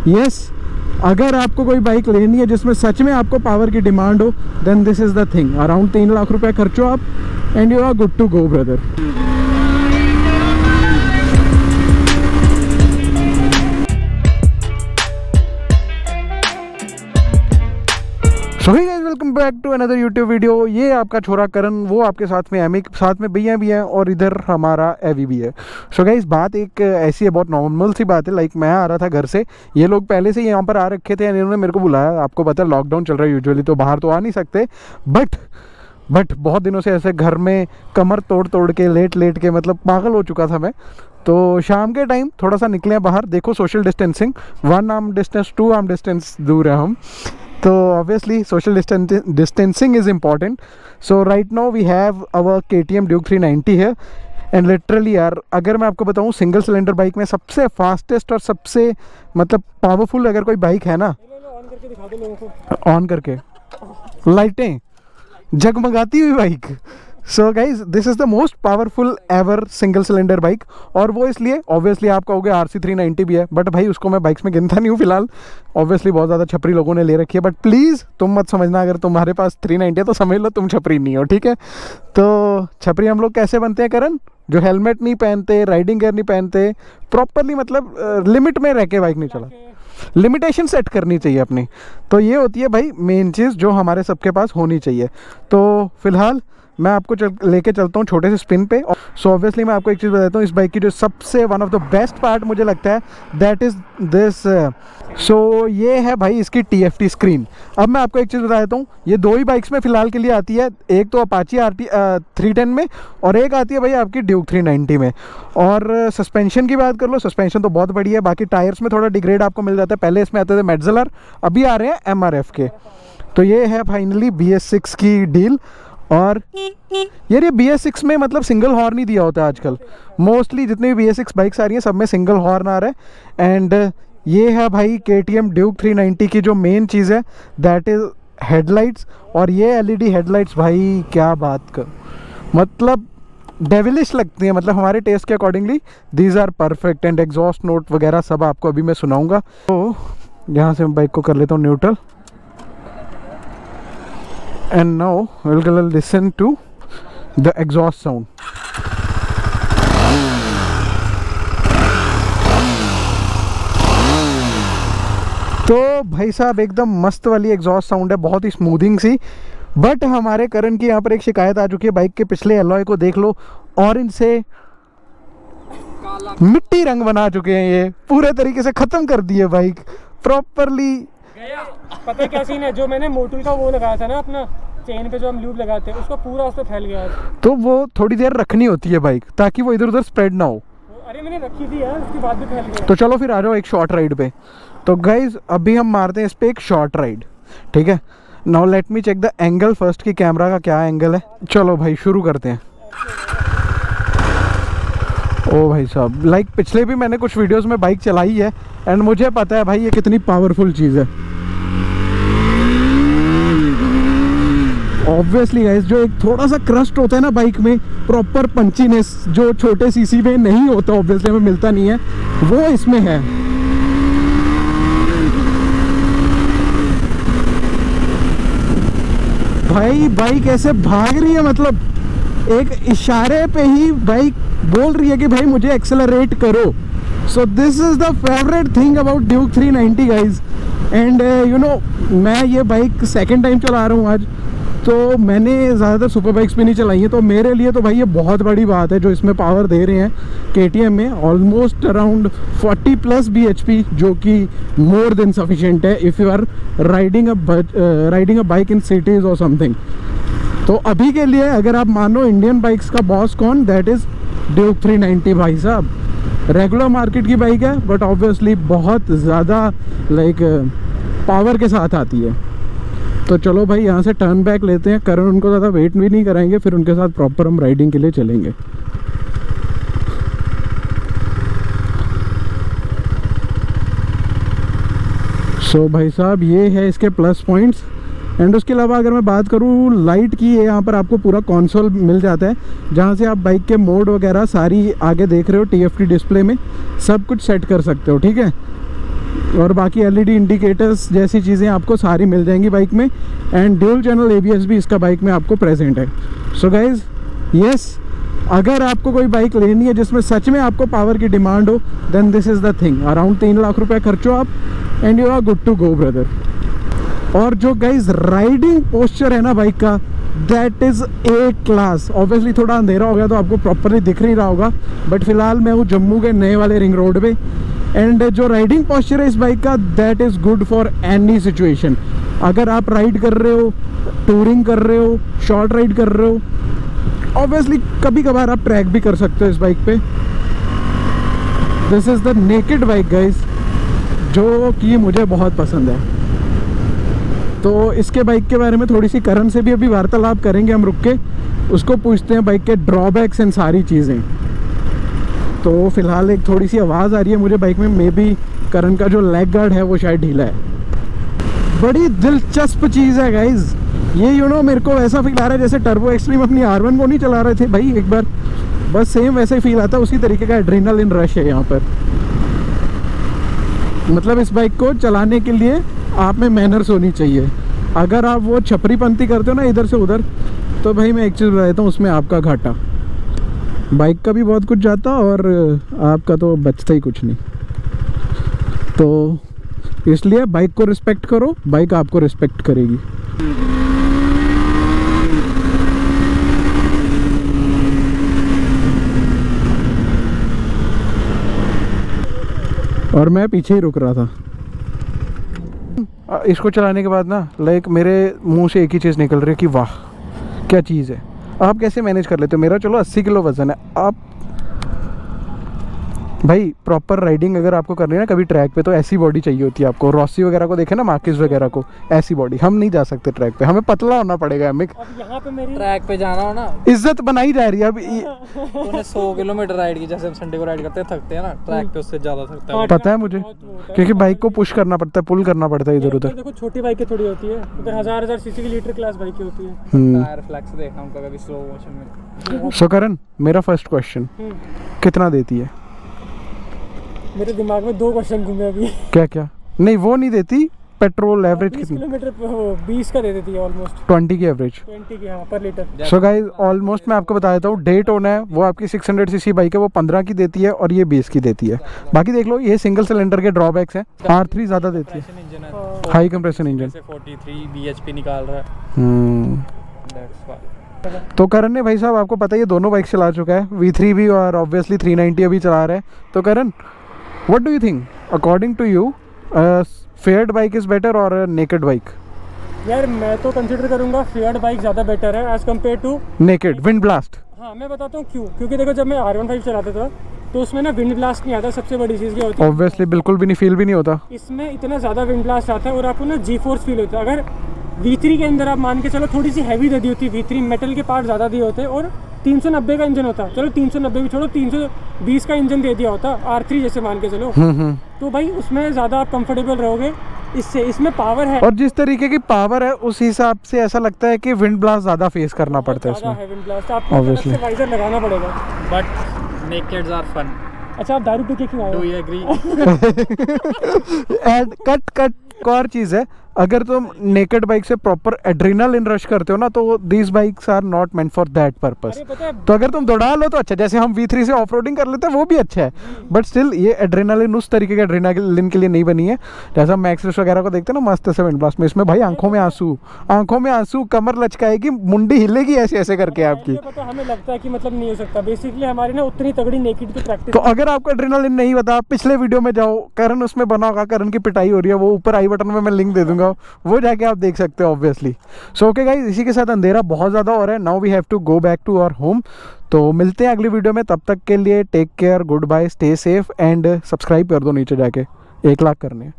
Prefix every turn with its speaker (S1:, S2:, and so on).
S1: Yes, अगर आपको कोई बाइक लेनी है जिसमें सच में आपको पावर की डिमांड हो, then this is the thing. Around 3 lakh रुपए खर्चो आप and you are good to go brother. So hey guys, welcome back to another YouTube video. ये आपका छोरा करण, वो आपके साथ में एमिक, साथ में भैया भी हैं और इधर हमारा एवी भी है। सो गाइस, बात एक ऐसी है, बहुत नॉर्मल सी बात है। लाइक मैं आ रहा था घर से, ये लोग पहले से यहाँ पर आ रखे थे, इन्होंने मेरे को बुलाया। आपको पता है लॉकडाउन चल रहा है, यूजुअली तो बाहर तो आ नहीं सकते, बट बहुत दिनों से ऐसे घर में कमर तोड़ के लेट के मतलब पागल हो चुका था मैं। तो शाम के टाइम थोड़ा सा निकले बाहर, देखो social distancing, 1 arm distance 2 arm distance दूर है हम, तो obviously social distancing is important. So right now we have our KTM Duke 390 है एंड लिटरली यार, अगर मैं आपको बताऊँ सिंगल सिलेंडर बाइक में सबसे फास्टेस्ट और सबसे मतलब पावरफुल अगर कोई बाइक है ना,
S2: ऑन करके दिखा दो लोगों को,
S1: ऑन करके लाइटें जगमगाती हुई bike. So guys, this is the most powerful ever single cylinder bike, और वो इसलिए ऑब्वियसली आप कहोगे RC 390 भी है, बट भाई उसको मैं बाइक्स में गिनता नहीं हूँ फिलहाल। ऑब्वियसली बहुत ज़्यादा छपरी लोगों ने ले रखी है, बट प्लीज़ तुम मत समझना अगर तुम्हारे पास 390 है तो समझ लो तुम छपरी नहीं हो, ठीक है। तो छपरी हम लोग कैसे बनते हैं करण? जो हेलमेट नहीं पहनते, राइडिंग गियर नहीं पहनते, प्रॉपरली मतलब लिमिट में रह के बाइक नहीं चला, लिमिटेशन सेट करनी चाहिए अपनी। तो ये होती है भाई मेन चीज़ जो हमारे सबके पास होनी चाहिए। तो फिलहाल मैं आपको लेके चलता हूँ छोटे से स्पिन पे। सो ऑब्वियसली मैं आपको एक चीज़ बताता हूँ, इस बाइक की जो सबसे one of the best part मुझे लगता है दैट इज़ दिस। सो ये है भाई इसकी TFT स्क्रीन। अब मैं आपको एक चीज़ बता देता हूँ, ये 2 ही बाइक्स में फ़िलहाल के लिए आती है, एक तो अपाची RT 310 में और एक आती है भाई आपकी ड्यूक 390 में। और सस्पेंशन की बात कर लो, सस्पेंशन तो बहुत बढ़िया है। बाकी टायर्स में थोड़ा डिग्रेड आपको मिल जाता है, पहले इसमें आते थे मेटज़लर, अभी आ रहे हैं MRF के। तो ये है फाइनली BS6 की डील। और यार ये BS6 में मतलब सिंगल हॉर्न नहीं दिया होता है आजकल, मोस्टली जितनी भी BS6 बाइक्स आ रही हैं सब में सिंगल हॉर्न आ रहा है। एंड ये है भाई KTM Duke 390 की जो मेन चीज़ है दैट इज़ हेडलाइट्स। और ये LED हेडलाइट्स भाई क्या बात कर, मतलब डेविलिश लगती हैं, मतलब हमारे टेस्ट के accordingly these are perfect. And exhaust note वगैरह सब आपको अभी मैं सुनाऊंगा। तो यहाँ से मैं बाइक को कर लेता हूँ neutral, and now we'll listen to the exhaust sound. तो भाई साहब एकदम मस्त वाली एग्जॉस्ट साउंड है, बहुत ही स्मूथिंग सी। बट हमारे करण की यहाँ पर एक शिकायत आ चुकी है, बाइक के पिछले एलॉय को देख लो और इनसे मिट्टी रंग बना चुके हैं, ये पूरे तरीके से ख़त्म कर दिए बाइक प्रॉपरली।
S2: पता है क्या सीन है, जो मैंने मोटुल का वो लगाया था ना अपना चेन पे, जो हम लूप लगाते हैं, उसको पूरा उस पर फैल गया।
S1: तो वो थोड़ी देर रखनी होती है बाइक ताकि वो इधर उधर स्प्रेड ना हो।
S2: अरे मैंने रखी थी यार, उसके बाद भी फैल गया।
S1: तो चलो फिर आ जाओ एक शॉर्ट राइड पे। तो गाइज अभी हम मारते हैं इस पे एक शॉर्ट राइड, ठीक है। Now let me check the angle first की कैमरा का क्या एंगल है। चलो भाई शुरू करते हैं। ओ भाई साहब, लाइक पिछले भी मैंने कुछ वीडियोस में बाइक चलाई है एंड मुझे पता है भाई ये कितनी पावरफुल चीज़ है। ऑब्वियसली गाइस, जो एक थोड़ा सा क्रस्ट होता है ना बाइक में, प्रॉपर पंचीनेस जो छोटे सीसी में नहीं होता, ऑब्वियसली हमें मिलता नहीं है, वो इसमें है। भाई बाइक ऐसे भाग रही है, मतलब एक इशारे पे ही बाइक बोल रही है कि भाई मुझे एक्सेलरेट करो। So this is the favourite thing about Duke 390 guys. And you know, मैं ये बाइक सेकेंड टाइम चला रहा हूँ आज, तो मैंने ज़्यादातर सुपर बाइक्स पे नहीं चलाई है, तो मेरे लिए तो भाई ये बहुत बड़ी बात है जो इसमें पावर दे रहे हैं KTM में। ऑलमोस्ट अराउंड 40+ bhp, जो कि मोर देन सफिशिएंट है if you are riding a bike in cities और समथिंग। तो अभी के लिए अगर आप मानो इंडियन बाइक्स का बॉस कौन, दैट इज़ ड्यूक 390 भाई साहब। रेगुलर मार्केट की बाइक है बट ऑब्वियसली बहुत ज़्यादा लाइक पावर के साथ आती है। तो चलो भाई यहाँ से टर्न बैक लेते हैं, करण उनको ज़्यादा वेट भी नहीं कराएंगे, फिर उनके साथ प्रॉपर हम राइडिंग के लिए चलेंगे। सो भाई साहब ये है इसके प्लस पॉइंट्स। एंड उसके अलावा अगर मैं बात करूँ लाइट की, ये यहाँ पर आपको पूरा कंसोल मिल जाता है जहाँ से आप बाइक के मोड वगैरह सारी आगे देख रहे हो TFT डिस्प्ले में सब कुछ सेट कर सकते हो, ठीक है। और बाकी LED इंडिकेटर्स जैसी चीज़ें आपको सारी मिल जाएंगी बाइक में। एंड ड्यूल चैनल ABS भी इसका बाइक में आपको प्रेजेंट है। सो गाइज यस, अगर आपको कोई बाइक लेनी है जिसमें सच में आपको पावर की डिमांड हो, then this is the thing. Around 3 lakh रुपया खर्चो आप and you are good to go brother. और जो गाइज राइडिंग पोस्चर है ना बाइक का, that is a class. Obviously थोड़ा अंधेरा हो गया तो आपको प्रॉपरली दिख नहीं रहा होगा, बट फिलहाल मैं हूँ जम्मू के नए वाले रिंग रोड पे। एंड जो राइडिंग पोस्चर है इस बाइक का, that is good for any situation. अगर आप राइड कर रहे हो, टूरिंग कर रहे हो, शॉर्ट राइड कर रहे हो, ऑब्वियसली कभी कभार आप ट्रैक भी कर सकते हो इस बाइक पे। This is the naked bike guys, जो कि मुझे बहुत पसंद है। तो इसके बाइक के बारे में थोड़ी सी करण से भी अभी वार्तालाप करेंगे हम रुक के, उसको पूछते हैं बाइक के ड्रॉबैक्स एंड सारी चीज़ें। तो फिलहाल एक थोड़ी सी आवाज़ आ रही है मुझे बाइक में, मे बी करण का जो लेग गार्ड है वो शायद ढीला है। बड़ी दिलचस्प चीज़ है गाइज ये, मेरे को ऐसा फील आ रहा है जैसे टर्बो एक्सट्रीम अपनी R1 को नहीं चला रहे थे भाई एक बार, बस सेम वैसे ही फील आता, उसी तरीके का एड्रेनलिन रश है यहाँ पर। मतलब इस बाइक को चलाने के लिए आप में मैनर्स होनी चाहिए। अगर आप वो छपरीपंती करते हो ना इधर से उधर, तो भाई मैं एक चीज़ बता देता हूँ, उसमें आपका घाटा। बाइक का भी बहुत कुछ जाता और आपका तो बचता ही कुछ नहीं। तो इसलिए बाइक को रिस्पेक्ट करो, बाइक आपको रिस्पेक्ट करेगी। और मैं पीछे ही रुक रहा था। इसको चलाने के बाद ना लाइक मेरे मुंह से एक ही चीज़ निकल रही है कि वाह क्या चीज़ है। आप कैसे मैनेज कर लेते हो? मेरा चलो 80 किलो वज़न है, आप भाई प्रॉपर राइडिंग अगर आपको करनी है ना कभी ट्रैक पे, तो ऐसी बॉडी चाहिए होती है आपको। रॉसी वगैरह को देखे ना, मार्किस वगैरह को, ऐसी बॉडी। हम नहीं जा सकते ट्रैक पे, हमें पतला होना पड़ेगा। हमें
S2: अब यहाँ पे मेरी
S3: ट्रैक पे जाना हो ना,
S1: इज्जत बनाई जा रही है अब।
S3: तूने 100 किलोमीटर राइड की, जैसे हम संडे को राइड करते हैं थकते हैं ना, ट्रैक पे उससे ज्यादा थकता है।
S1: पता है मुझे, क्योंकि बाइक को पुश करना पड़ता है, पुल करना पड़ता है इधर उधर।
S2: देखो छोटी बाइकें थोड़ी होती है, उधर 1000 सीसी की लीटर क्लास बाइकें होती है।
S3: टायर फ्लेक्स देखा उनका कभी स्लो मोशन में।
S1: सो करण, मेरा फर्स्ट क्वेश्चन, कितना देती है?
S2: मेरे दिमाग में 2 क्वेश्चन घूमे अभी।
S1: क्या क्या? नहीं वो नहीं देती, पेट्रोल एवरेज
S2: 20
S1: कितनी?
S2: किलोमीटर 20 का दे देती है ऑलमोस्ट।
S1: 20 की एवरेज।
S2: 20 की हाँ पर लीटर।
S1: सो गाइस ऑलमोस्ट मैं आपको बता देता हूँ, डेटोना है वो आपकी 600 सीसी बाइक है, वो 15 की देती है और ये 20 की देती है। बाकी देख लो, ये सिंगल सिलेंडर के ड्रॉबैक्स हैं। R3 ज़्यादा देती है,
S3: इंजन है,
S1: हाई कंप्रेशन इंजन।
S3: 43 bhp निकाल रहा है। That's why।
S1: तो करण ने भाई साहब आपको पता है ये दोनों बाइक चला चुका है, V3 भी और ऑब्वियसली 390 अभी चला रहा है। तो Karan, what do you think according to you, faired bike is better और नेकेड बाइक?
S2: यार मैं तो कंसिडर करूंगा फेयर्ड बाइक ज़्यादा बेटर है as compare to
S1: naked wind blast.
S2: हाँ मैं बताता हूँ क्यों। क्योंकि देखो जब मैं R15 चलाता था तो उसमें ना विंड ब्लास्ट नहीं आता। सबसे बड़ी चीज़ क्या होती है,
S1: ऑब्वियसली बिल्कुल भी नहीं, फील भी नहीं होता।
S2: इसमें इतना ज़्यादा विंड ब्लास्ट आता है और आपको ना जी फोर्स फील होता है। अगर V3 के अंदर आप मान के चलो थोड़ी सी हैवी दे दी होती, V3 मेटल के पार्ट ज़्यादा दिए होते और 390 का इंजन होता, चलो 390 भी छोड़ो, 320 का इंजन दे दिया होता R3 जैसे मान के चलो, तो भाई उसमें ज़्यादा आप कंफर्टेबल रहोगे। इससे इसमें पावर है,
S1: और जिस तरीके की पावर है उस हिसाब से ऐसा लगता है कि विंड ब्लास्ट ज़्यादा फेस करना पड़ता है
S2: ज़्यादा
S1: इसमें।
S2: है विंड ब्लास्ट। आपको अलग से वाइजर लगाना पड़ेगा।
S3: But nakeds are fun.
S2: अच्छा आप दारू पी के क्यों आए
S3: Do
S2: हो?
S3: you agree?
S1: एंड कट एक और चीज़ है, अगर तुम नेकेड बाइक से प्रॉपर एड्रेनलिन रश करते हो ना, तो these bikes are not meant for that purpose.
S2: अरे पता है
S1: तो अगर तुम दौड़ा लो तो अच्छा, जैसे हम V3 से ऑफ रोडिंग कर लेते हैं वो भी अच्छा है, बट स्टिल ये एड्रेनलिन उस तरीके के एड्रेनलिन के लिए नहीं बनी है जैसा मैक्स रेस वगैरह को देखते हैं ना मस्त से विंड ब्लास्ट में। इसमें भाई आंखों में आंसू, कमर लचकाएगी, मुंडी हिलेगी ऐसे ऐसे करके आपकी।
S2: पता हमें लगता है कि मतलब नहीं हो सकता, बेसिकली हमारी ना उतनी तगड़ी नेकेड की प्रैक्टिस।
S1: तो अगर आपको एड्रेनलिन नहीं बता, पिछले वीडियो में जाओ, करण उसमें बना होगा, करण की पिटाई हो रही है, वो ऊपर आई बटन में मैं लिंक दे दूंगा, वो जाके आप देख सकते हो ऑब्वियसली। सो ओके गाइस, इसी के साथ अंधेरा बहुत ज़्यादा हो रहा है, now we have to go back to our home. तो मिलते हैं अगली वीडियो में, तब तक के लिए take care, good bye, stay safe and subscribe कर दो नीचे जाके, 1 लाख करने हैं।